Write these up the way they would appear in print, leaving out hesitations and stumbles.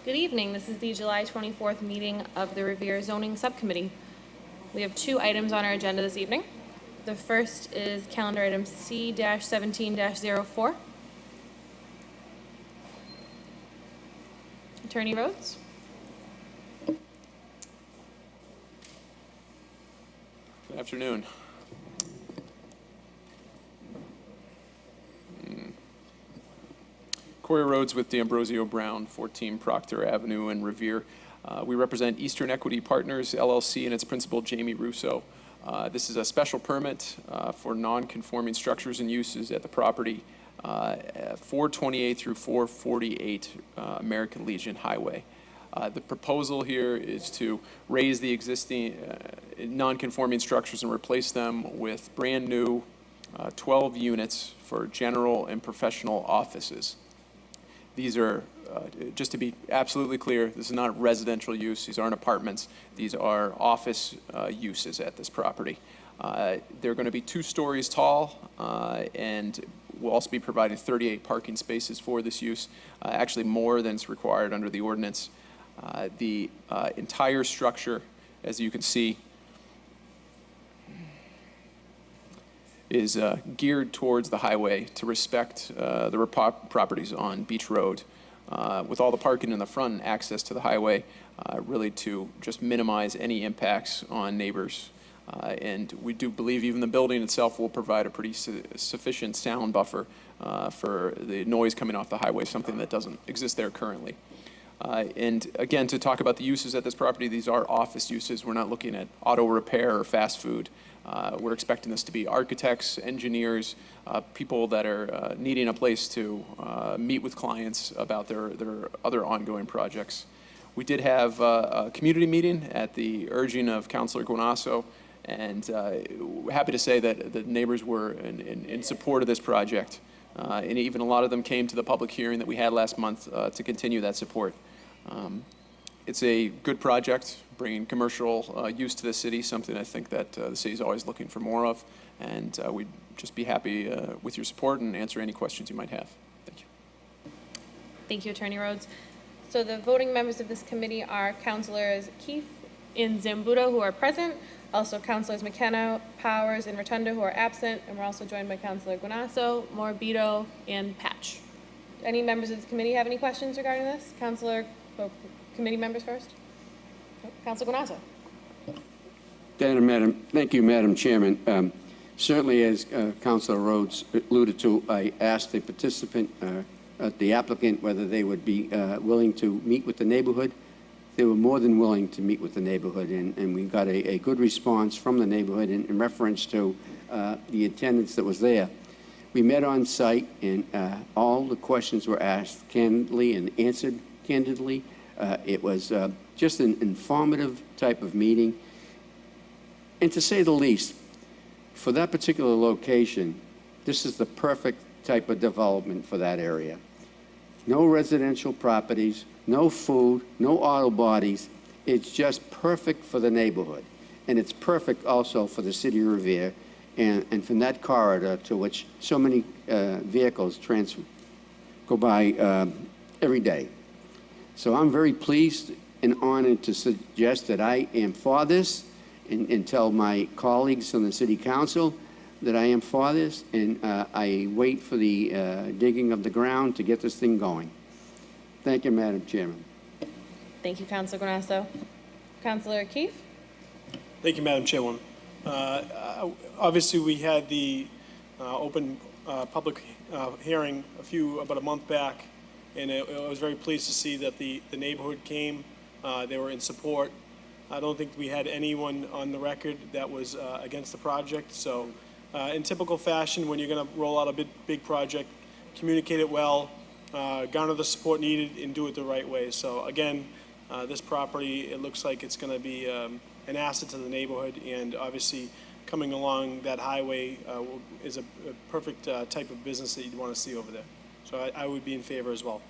Good evening. This is the July 24th meeting of the Revere Zoning Subcommittee. We have two items on our agenda this evening. The first is calendar item C-17-04. Attorney Rhodes. Good afternoon. Corey Rhodes with D'Ambrosio Brown, 14 Proctor Avenue in Revere. We represent Eastern Equity Partners, LLC, and its principal, Jamie Russo. This is a special permit for non-conforming structures and uses at the property, 428 through 448 American Legion Highway. The proposal here is to raise the existing non-conforming structures and replace them with brand new 12 units for general and professional offices. These are, just to be absolutely clear, this is not residential use. These aren't apartments. These are office uses at this property. They're going to be 2 stories tall, and we'll also be providing 38 parking spaces for this use, actually more than is required under the ordinance. The entire structure, as you can see, is geared towards the highway to respect the properties on Beach Road, with all the parking in the front and access to the highway, really to just minimize any impacts on neighbors. And we do believe even the building itself will provide a pretty sufficient sound buffer for the noise coming off the highway, something that doesn't exist there currently. And again, to talk about the uses at this property, these are office uses. We're not looking at auto repair or fast food. We're expecting this to be architects, engineers, people that are needing a place to meet with clients about their other ongoing projects. We did have a community meeting at the urging of Councilor Guanasso, and happy to say that the neighbors were in support of this project. And even a lot of them came to the public hearing that we had last month to continue that support. It's a good project, bringing commercial use to the city, something I think that the city is always looking for more of, and we'd just be happy with your support and answer any questions you might have. Thank you. Thank you, Attorney Rhodes. So the voting members of this committee are Councilors Keefe and Zambudo, who are present, also Councilors McKenna, Powers, and Rotunda, who are absent, and we're also joined by Councilor Guanasso, Morbido, and Patch. Any members of the committee have any questions regarding this? Committee members first. Councilor Guanasso. Thank you, Madam Chairman. Certainly, as Councilor Rhodes alluded to, I asked the participant, the applicant, whether they would be willing to meet with the neighborhood. They were more than willing to meet with the neighborhood, and we got a good response from the neighborhood in reference to the attendance that was there. We met on site, and all the questions were asked candidly and answered candidly. It was just an informative type of meeting. And to say the least, for that particular location, this is the perfect type of development for that area. No residential properties, no food, no auto bodies. It's just perfect for the neighborhood. And it's perfect also for the city of Revere and from that corridor to which so many vehicles go by every day. So I'm very pleased and honored to suggest that I am for this and tell my colleagues on the City Council that I am for this, and I wait for the digging of the ground to get this thing going. Thank you, Madam Chairman. Thank you, Councilor Guanasso. Councilor Keefe. Thank you, Madam Chairwoman. Obviously, we had the open public hearing about a month back, and I was very pleased to see that the neighborhood came. They were in support. I don't think we had anyone on the record that was against the project. So in typical fashion, when you're going to roll out a big project, communicate it well, garner the support needed, and do it the right way. So again, this property, it looks like it's going to be an asset to the neighborhood, and obviously coming along that highway is a perfect type of business that you'd want to see over there. So I would be in favor as well.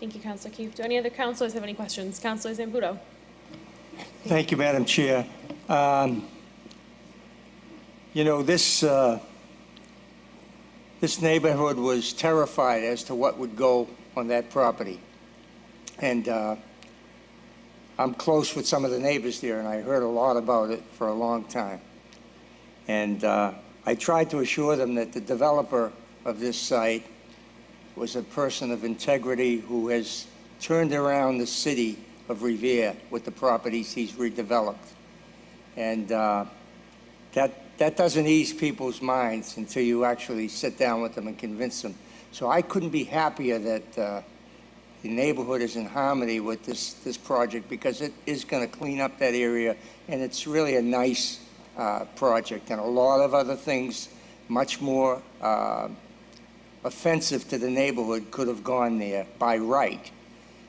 Thank you, Councilor Keefe. Do any other councilors have any questions? Councilor Zambudo. Thank you, Madam Chair. You know, this neighborhood was terrified as to what would go on that property. And I'm close with some of the neighbors there, and I heard a lot about it for a long time. And I tried to assure them that the developer of this site was a person of integrity who has turned around the city of Revere with the properties he's redeveloped. And that doesn't ease people's minds until you actually sit down with them and convince them. So I couldn't be happier that the neighborhood is in harmony with this project, because it is going to clean up that area, and it's really a nice project. And a lot of other things, much more offensive to the neighborhood, could have gone there by right.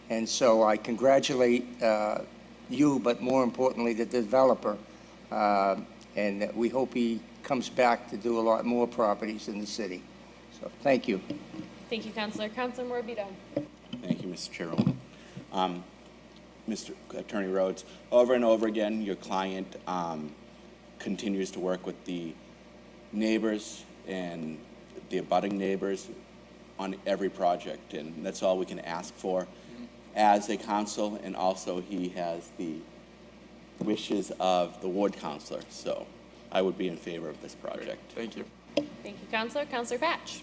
And so I congratulate you, but more importantly, the developer. And we hope he comes back to do a lot more properties in the city. So thank you. Thank you, Counselor. Counselor Morabito. Thank you, Mr. Chairwoman. Mr. Attorney Rhodes, over and over again, your client continues to work with the neighbors and the abutting neighbors on every project, and that's all we can ask for as a council, and also he has the wishes of the ward councilor, so I would be in favor of this project. Thank you. Thank you, Counselor. Counselor Patch.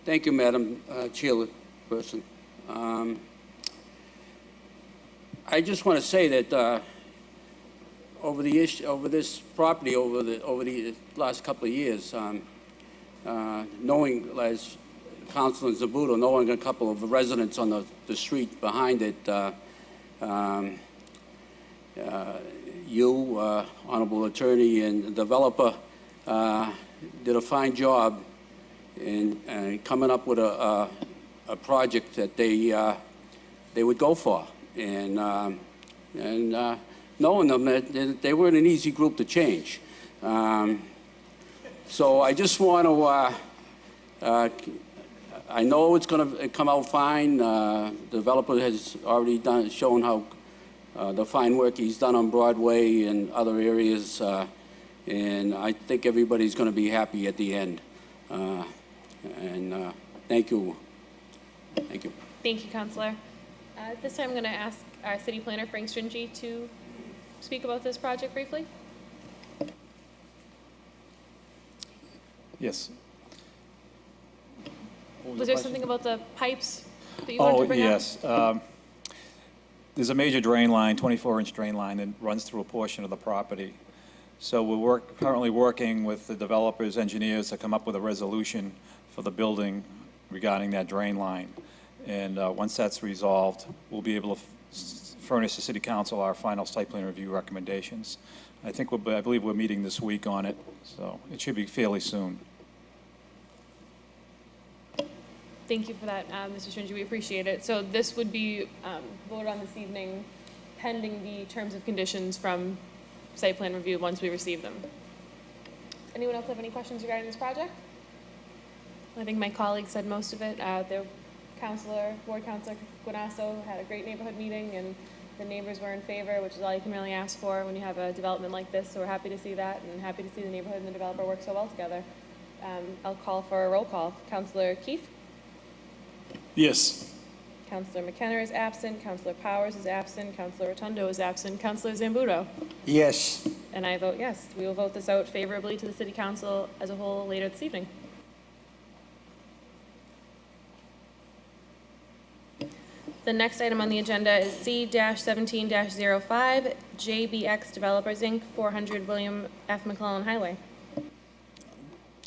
Thank you, Madam Chairperson. I just want to say that over this property over the last couple of years, knowing, as Councilor Zambudo, knowing a couple of residents on the street behind it, you, Honorable Attorney, and the developer did a fine job in coming up with a project that they would go for, and knowing them that they weren't an easy group to change. So I just want to. I know it's going to come out fine. The developer has already shown how the fine work he's done on Broadway and other areas, and I think everybody's going to be happy at the end. And thank you. Thank you. Thank you, Counselor. At this time, I'm going to ask our City Planner, Frank Stringy, to speak about this project briefly. Yes. Was there something about the pipes that you wanted to bring up? Yes. There's a major drain line, 24-inch drain line, that runs through a portion of the property. So we're currently working with the developers, engineers to come up with a resolution for the building regarding that drain line. And once that's resolved, we'll be able to furnish the City Council our final site plan review recommendations. I believe we're meeting this week on it, so it should be fairly soon. Thank you for that, Mr. Stringy. We appreciate it. So this would be voted on this evening pending the terms of conditions from site plan review once we receive them. Anyone else have any questions regarding this project? I think my colleague said most of it. The ward councilor Guanasso had a great neighborhood meeting, and the neighbors were in favor, which is all you can really ask for when you have a development like this. So we're happy to see that, and happy to see the neighborhood and the developer work so well together. I'll call for a roll call. Councilor Keefe? Yes. Councilor McKenna is absent. Councilor Powers is absent. Councilor Rotundo is absent. Councilor Zambudo? Yes. And I vote yes. We will vote this out favorably to the City Council as a whole later this evening. The next item on the agenda is C-17-05, JBX Developers, Inc., 400 William F. McClellan Highway.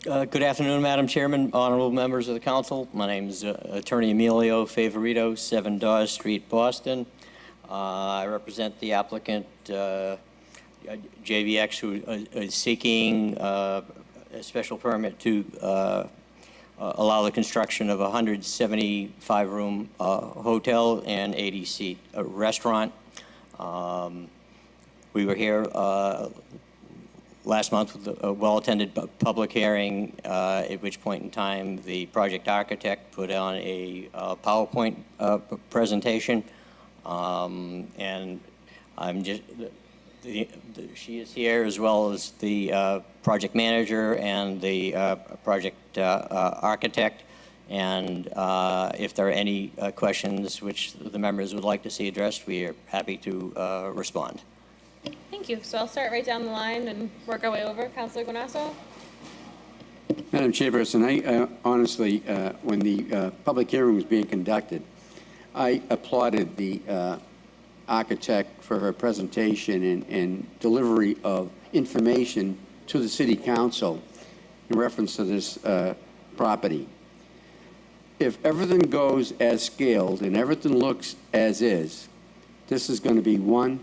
Good afternoon, Madam Chairman, honorable members of the council. My name is Attorney Emilio Favorito, 7 Dawes Street, Boston. I represent the applicant, JVX, who is seeking a special permit to allow the construction of a 175-room hotel and 80-seat restaurant. We were here last month with a well-attended public hearing, at which point in time the project architect put on a PowerPoint presentation, and I'm just, she is here, as well as the project manager and the project architect, And if there are any questions which the members would like to see addressed, we are happy to respond. Thank you. So I'll start right down the line and work our way over. Councilor Guanasso? Madam Chairperson, I honestly, when the public hearing was being conducted, I applauded the architect for her presentation and delivery of information to the city council in reference to this property. If everything goes as scaled and everything looks as is, this is going to be one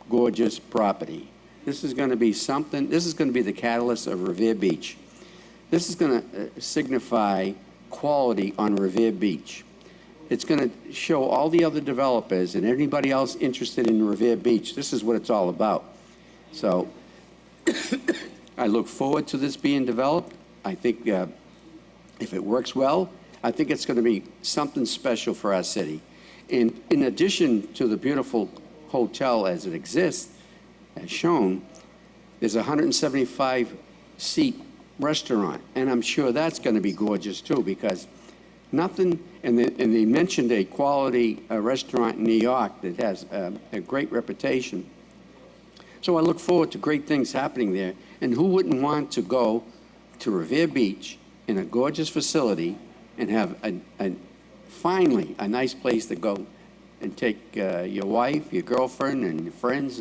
gorgeous property. This is going to be something, this is going to be the catalyst of Revere Beach. This is going to signify quality on Revere Beach. It's going to show all the other developers and anybody else interested in Revere Beach, this is what it's all about. So I look forward to this being developed. I think if it works well, I think it's going to be something special for our city. And in addition to the beautiful hotel as it exists, as shown, there's a 175-seat restaurant, and I'm sure that's going to be gorgeous too, because nothing, and they mentioned a quality restaurant in New York that has a great reputation. So I look forward to great things happening there, and who wouldn't want to go to Revere Beach in a gorgeous facility and have finally a nice place to go and take your wife, your girlfriend, and your friends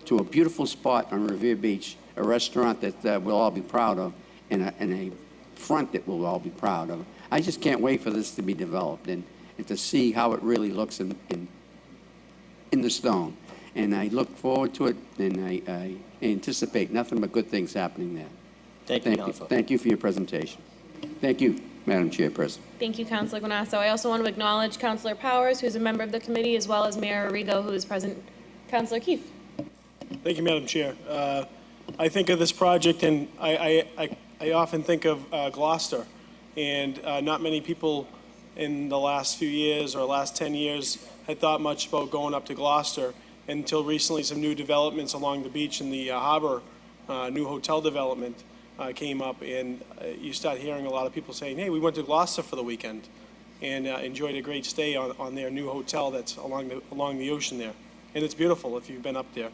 to a beautiful spot on Revere Beach, a restaurant that we'll all be proud of, and a front that we'll all be proud of. I just can't wait for this to be developed and to see how it really looks in the stone. And I look forward to it, and I anticipate nothing but good things happening there. Thank you, Councilor. Thank you for your presentation. Thank you, Madam Chairperson. Thank you, Councilor Guanasso. I also want to acknowledge Councilor Powers, who's a member of the committee, as well as Mayor Arrigo, who is present. Councilor Keefe. Thank you, Madam Chair. I think of this project, and I often think of Gloucester, and not many people in the last few years or last 10 years had thought much about going up to Gloucester until recently. Some new developments along the beach in the harbor, new hotel development came up, and you start hearing a lot of people saying, hey, we went to Gloucester for the weekend and enjoyed a great stay on their new hotel that's along the ocean there. And it's beautiful if you've been up there.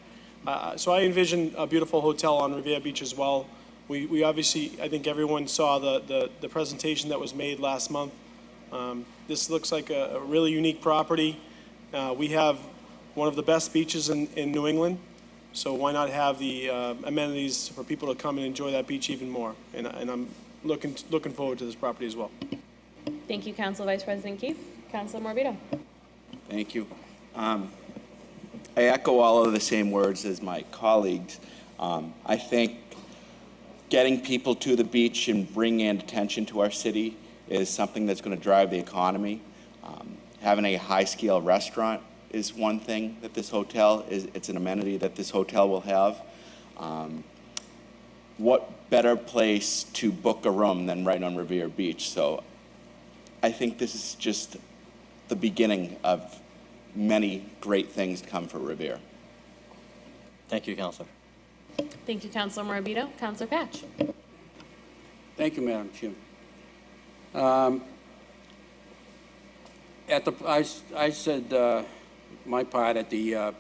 So I envision a beautiful hotel on Revere Beach as well. We obviously, I think everyone saw the presentation that was made last month. This looks like a really unique property. We have one of the best beaches in New England, so why not have the amenities for people to come and enjoy that beach even more? And I'm looking forward to this property as well. Thank you, Council Vice President Keefe. Councilor Morbido. Thank you. I echo all of the same words as my colleagues. I think getting people to the beach and bringing attention to our city is something that's going to drive the economy. Having a high-scale restaurant is one thing that this hotel is. It's an amenity that this hotel will have. What better place to book a room than right on Revere Beach? So I think this is just the beginning of many great things to come for Revere. Thank you, Councilor. Thank you, Councilor Morbido. Councilor Patch. Thank you, Madam Chair. I said my part at the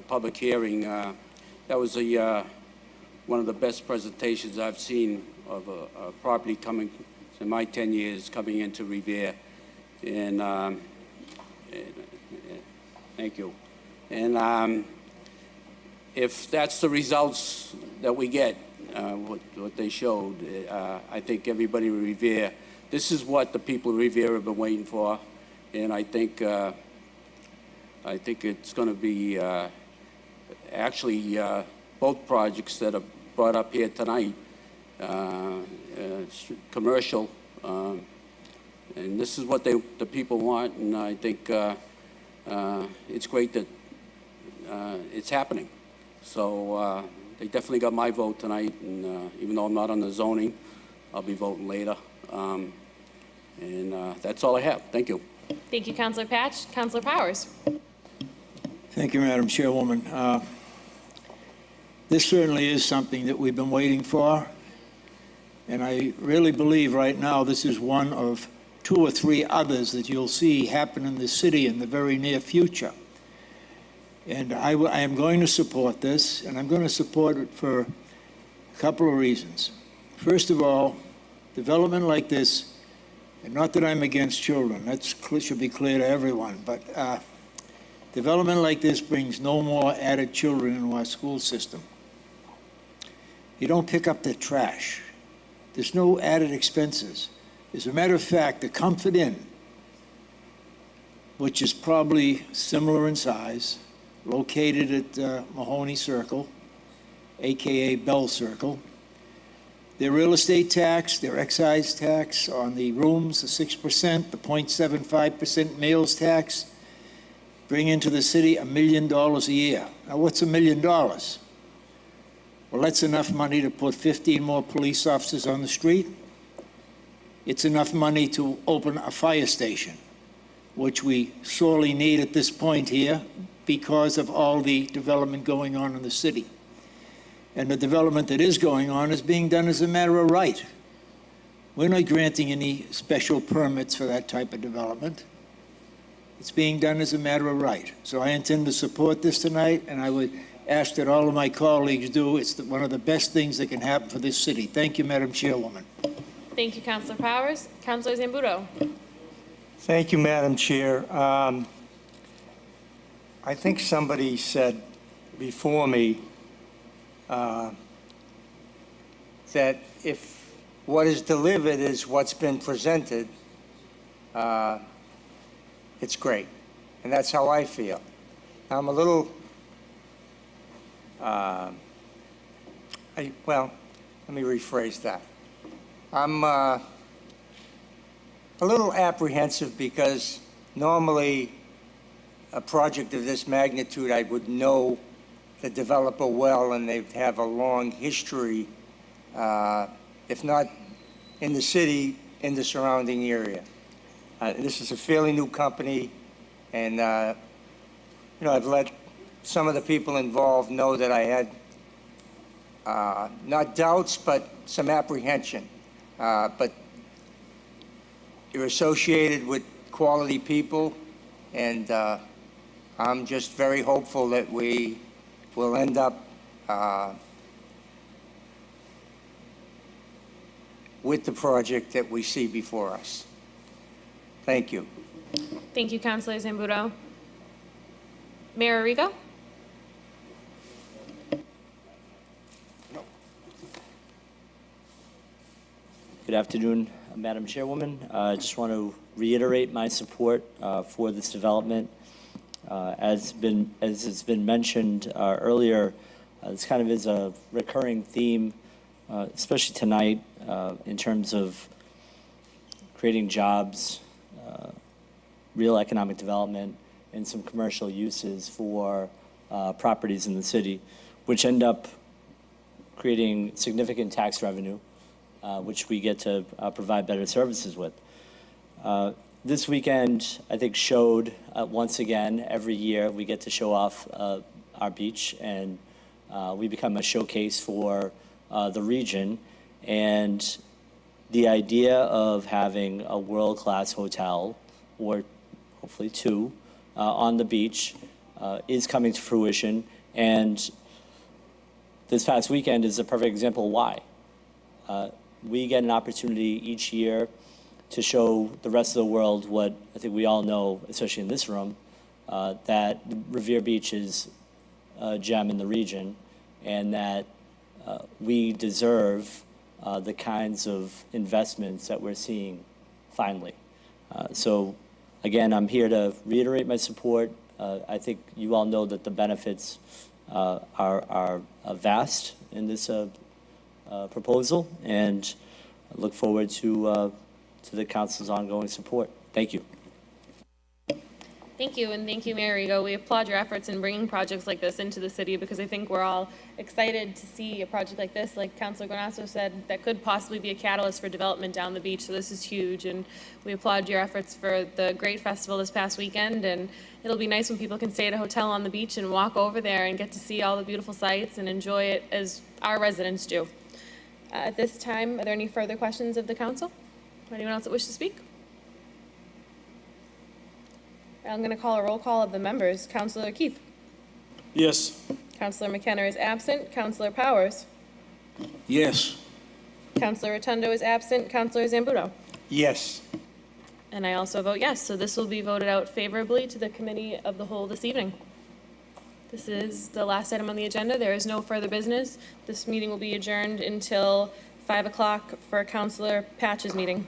public hearing. That was one of the best presentations I've seen of a property coming in my 10 years coming into Revere, and thank you. And if that's the results that we get, what they showed, I think everybody in Revere, this is what the people of Revere have been waiting for, and I think it's going to be actually both projects that are brought up here tonight, commercial, and this is what the people want, and I think it's great that it's happening. So they definitely got my vote tonight, and even though I'm not on the zoning, I'll be voting later. And that's all I have. Thank you. Thank you, Councilor Patch. Councilor Powers. Thank you, Madam Chairwoman. This certainly is something that we've been waiting for, And I really believe right now this is one of 2 or 3 others that you'll see happen in the city in the very near future. And I am going to support this, and I'm going to support it for a couple of reasons. First of all, development like this, and not that I'm against children, that should be clear to everyone, but development like this brings no more added children into our school system. You don't pick up the trash. There's no added expenses. As a matter of fact, the Comfort Inn, which is probably similar in size, located at Mahoney Circle, AKA Bell Circle, their real estate tax, their excise tax on the rooms, the 6%, the 0.75% meals tax, bring into the city $1 million a year. Now, what's $1 million? Well, that's enough money to put 15 more police officers on the street. It's enough money to open a fire station, which we sorely need at this point here because of all the development going on in the city. And the development that is going on is being done as a matter of right. We're not granting any special permits for that type of development. It's being done as a matter of right. So I intend to support this tonight, and I would ask that all of my colleagues do. It's one of the best things that can happen for this city. Thank you, Madam Chairwoman. Thank you, Councilor Powers. Councilor Zambudo. Thank you, Madam Chair. I think somebody said before me that if what is delivered is what's been presented, it's great. And that's how I feel. I'm a little, well, let me rephrase that. I'm a little apprehensive because normally a project of this magnitude, I would know the developer well and they have a long history, if not in the city, in the surrounding area. This is a fairly new company, and I've let some of the people involved know that I had not doubts, but some apprehension. But you're associated with quality people, and I'm just very hopeful that we will end up with the project that we see before us. Thank you. Thank you, Councilor Zambudo. Mayor Arrigo? Good afternoon, Madam Chairwoman. I just want to reiterate my support for this development. As has been mentioned earlier, this kind of is a recurring theme, especially tonight, in terms of creating jobs, real economic development, and some commercial uses for properties in the city, which end up creating significant tax revenue, which we get to provide better services with. This weekend, I think, showed once again, every year we get to show off our beach, and we become a showcase for the region. And the idea of having a world-class hotel, or hopefully 2, on the beach is coming to fruition. And this past weekend is a perfect example why. We get an opportunity each year to show the rest of the world what I think we all know, especially in this room, that Revere Beach is a gem in the region, and that we deserve the kinds of investments that we're seeing finally. So again, I'm here to reiterate my support. I think you all know that the benefits are vast in this proposal, and I look forward to the council's ongoing support. Thank you. Thank you, and thank you, Mayor Arrigo. We applaud your efforts in bringing projects like this into the city, because I think we're all excited to see a project like this, like Councilor Granasso said, that could possibly be a catalyst for development down the beach. So this is huge, and we applaud your efforts for the great festival this past weekend. And it'll be nice when people can stay at a hotel on the beach and walk over there and get to see all the beautiful sights and enjoy it as our residents do. At this time, are there any further questions of the council? Anyone else that wishes to speak? I'm going to call a roll call of the members. Councilor Keith. Yes. Councilor McKenna is absent. Councilor Powers. Yes. Councilor Rotundo is absent. Councilor Zambudo. Yes. And I also vote yes, so this will be voted out favorably to the committee of the whole this evening. This is the last item on the agenda. There is no further business. This meeting will be adjourned until 5 o'clock for Councilor Patch's meeting.